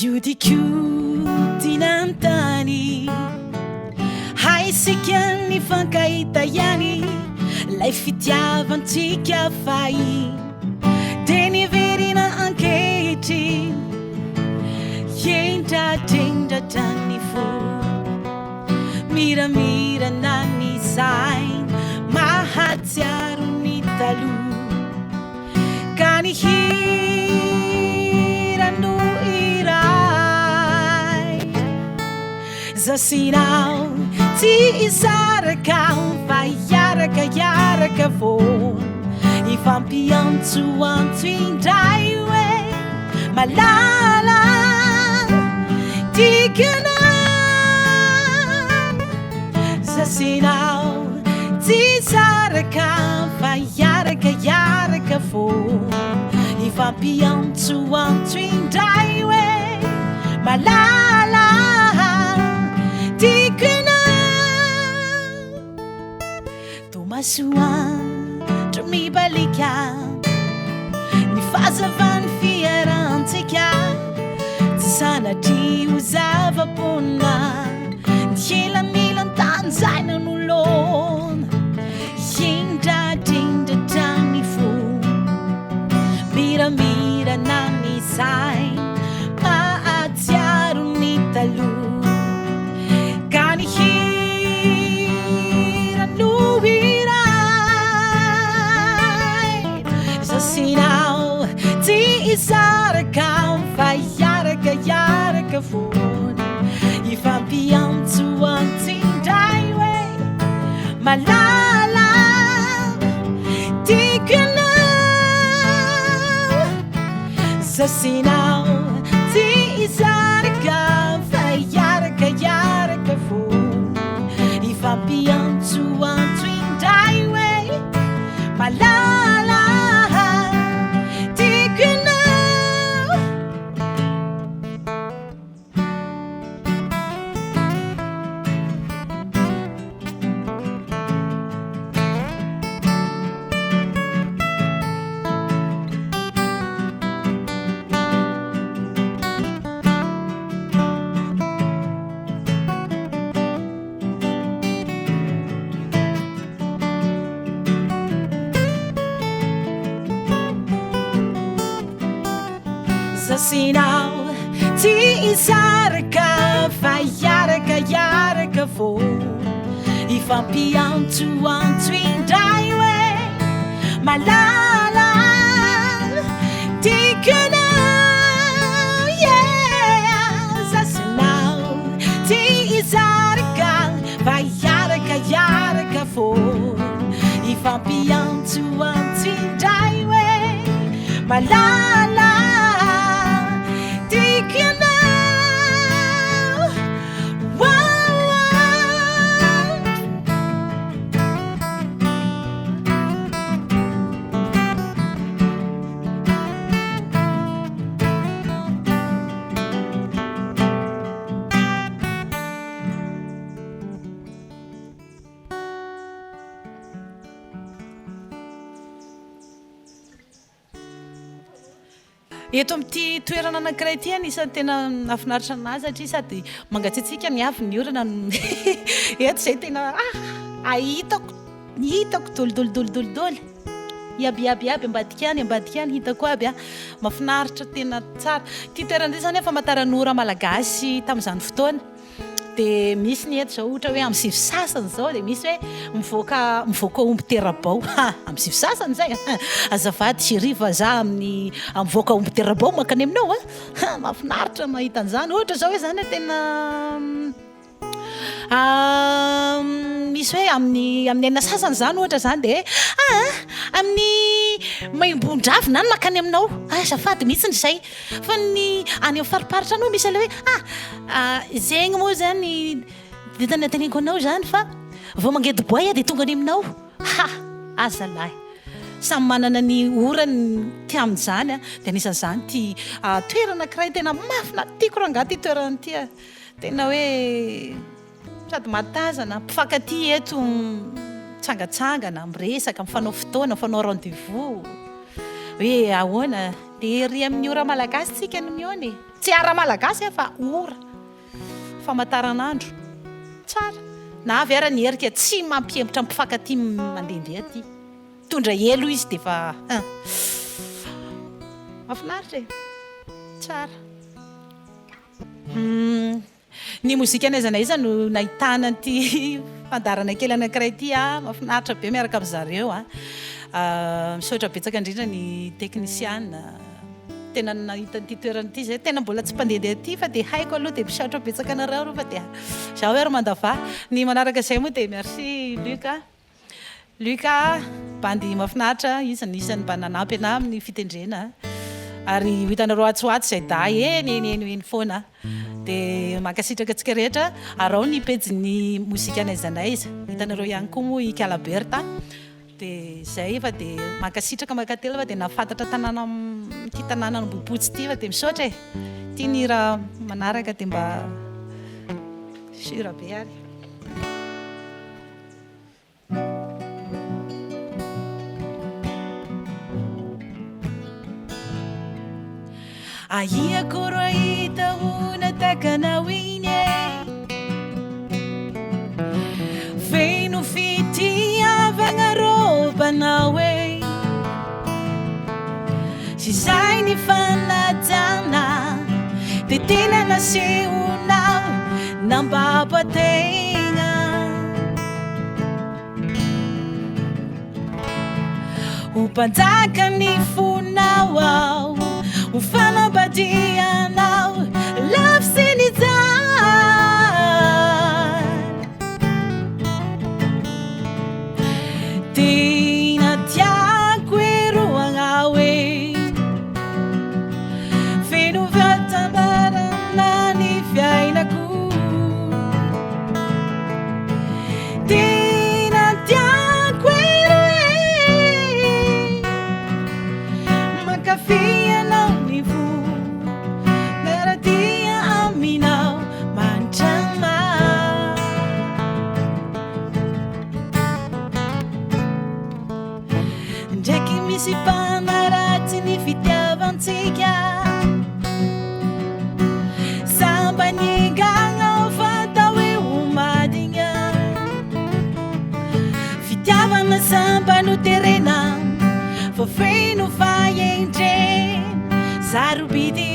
Diodikotinantany haisika ny fankahita ihany lay fitiavantsika fay de niverina ankehitry endratendratrany fo miramirana ny sainy mahatsiaro ny taloha ka ny hirano iray zasinao tsy isaraka fa iaraka fô ifampiantsoantso indray hoe malala tikana zasinao tsy isaraka fa iaraka fô ifampiantsoantso indray hoe malala tikana tomasoandro mibalika ny fahazavany fiarantsika tsy sanatrio zavapona ny helamilan-tanjaina nolona endratendratrany fo miramirana ny sainy mahatsiaro ny taloha ka ny hirano iray zasinao tsy isaraka fa iaraka fona ifampiantsoantso indray hoe malala tikana zasinao tsy isaraka fa iaraka fona ifampiantsoantso indray hoe malala tikana zasinao tsy isaraka fa iaraka fô ifampiantsoantso indray hoe malala tikana zasinao tsy isaraka fa iaraka fô ifampiantsoantso indray hoe malala tikana eto amin'ity toerana anankiray ity anisan'ny tena nafinaritra anazy satria sady mangatsiatsika ny avy ny orana eto zay tena hitako dolidolidoly iabiaby ambadika any hitako aby mafinaritra tena tsara ty toerana zay zany efa mataranora malagasy tamin'izany fotoana de misy ny eto zao ohatra hoe amin'ny sivy sasany zao de misy hoe mivoaka omby terabao amin'ny sivy sasany zay azafady siriva za amin'ny mivoaka omby terabao makany aminao mafinaritra mahita an'izany ohatra zao hoe zany tena misy hoe amin'ny enina sasany zany ohatra zany de amin'ny maimbondravina any makany aminao azafady mihitsy zay fa ny any amin'ny fariparitra anao misy le hoe zegny moa zany de tany anteneniko anao zany fa vao mangedy boay de tonga any aminao azalahy samy manana ny orany ty amin'izany de anisan'izany ty toerana kiray tena mafina tiako rangaha ty toerana ty tena hoe sady matazana mpifankaty eto tsangatsangana miresaka mifanao fotoana mifanao rendez-vous hoe ahoana de ry amin'ny ora malagasy tsika ny miony tsy ara-malagasy fa ora famataranandro tsara na avy ara ny herika tsy mampiembotra mpifankaty mandehandeha aty tondra elo izy dia fa mahafinaritra e tsara ny mozika anaiza na iza no nahitana ty fandarana kely anankiray ty mahafinaritra be miaraka amin'izareo misaotra betsaka indrindra ny teknisiana tena nahita ty toerana ty zay tena mbola tsy mpandehandeha aty fa dia haiko aloha dia misaotra betsaka anareo fa dia za hoe ary mandava ny manaraka izay moa dia merci Lukas bandy mahafinaritra isan'ny mba nanampy ana amin'ny fitendrena ary hitanareo atsoatsy izay da eny foana dia mankasitraka antsika rehetra Araho ny pejin'ny mozika anaiza hitanareo ihany koa moa i Kala Berta dia zay fa dia mankasitraka makatelo fa dia nafantatra tanana ty tanana Ambohipotsy ty fa dia misaotra tia ny raha manaraka dia mba sura be ary ahiako ro hita una takanao iny feno fitiavagna robanao sy zay ny fanajana dia tena nasehonao nambapategna ho mpanjaka ny fonao ho fanambadianao lafisiny zany tena tiako eroagnao feno vatambarana ny fiainako tena tiako mankafy misy mpanaratsy ny fitiavantsika samba ningagna fatao hoe homadigna fitiavana samba no terena fa feno fahendre zarobity